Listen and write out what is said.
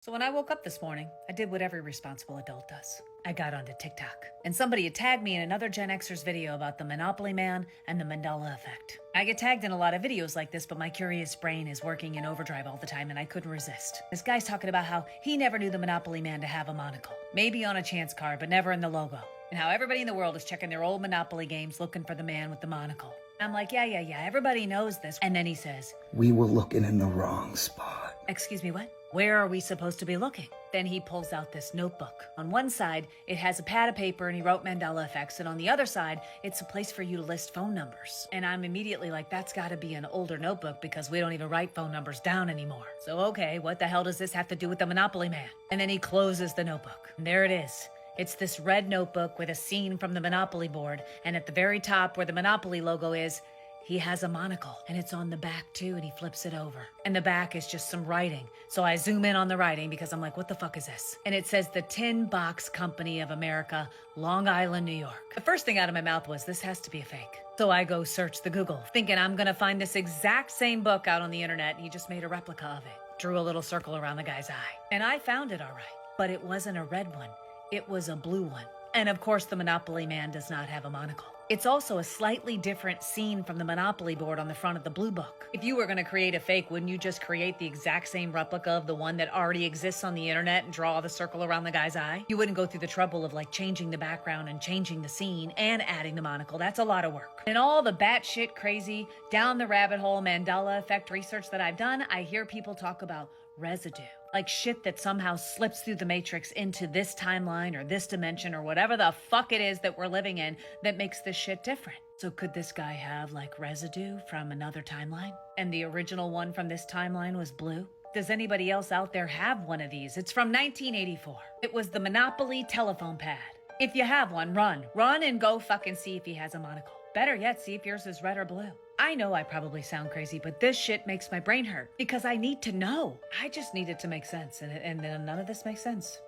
So when I woke up this morning, I did what every responsible adult does. I got onto TikTok, and somebody had tagged me in another Gen Xer's video about the Monopoly Man and the Mandela Effect. I get tagged in a lot of videos like this, but my curious brain is working in overdrive all the time, and I couldn't resist. This guy's talking about how he never knew the Monopoly Man to have a monocle. Maybe on a chance card, but never in the logo. And how everybody in the world is checking their old Monopoly games looking for the man with the monocle. I'm like, yeah, everybody knows this. And then he says, "We were looking in the wrong spot." Excuse me, what? Where are we supposed to be looking? Then he pulls out this notebook. On one side, it has a pad of paper and he wrote Mandela Effects, and on the other side, it's a place for you to list phone numbers. And I'm immediately like, that's gotta be an older notebook because we don't even write phone numbers down anymore. So okay, what the hell does this have to do with the Monopoly Man? And then he closes the notebook. And there it is. It's this red notebook with a scene from the Monopoly board, and at the very top where the Monopoly logo is, he has a monocle, and it's on the back too, and he flips it over. And the back is just some writing. So I zoom in on the writing because I'm like, what the fuck is this? And it says the Tin Box Company of America, Long Island, New York. The first thing out of my mouth was, this has to be a fake. So I go search the Google, thinking I'm gonna find this exact same book out on the internet, and he just made a replica of it. Drew a little circle around the guy's eye. And I found it all right, but it wasn't a red one. It was a blue one. And of course, the Monopoly Man does not have a monocle. It's also a slightly different scene from the Monopoly board on the front of the blue book. If you were going to create a fake, wouldn't you just create the exact same replica of the one that already exists on the internet and draw the circle around the guy's eye? You wouldn't go through the trouble of changing the background and changing the scene and adding the monocle. That's a lot of work. And all the batshit crazy, down the rabbit hole Mandela Effect research that I've done, I hear people talk about residue. Like shit that somehow slips through the matrix into this timeline or this dimension or whatever the fuck it is that we're living in that makes this shit different. So could this guy have residue from another timeline? And the original one from this timeline was blue? Does anybody else out there have one of these? It's from 1984. It was the Monopoly telephone pad. If you have one, run and go fucking see if he has a monocle. Better yet, see if yours is red or blue. I know I probably sound crazy, but this shit makes my brain hurt because I need to know. I just need it to make sense, and none of this makes sense.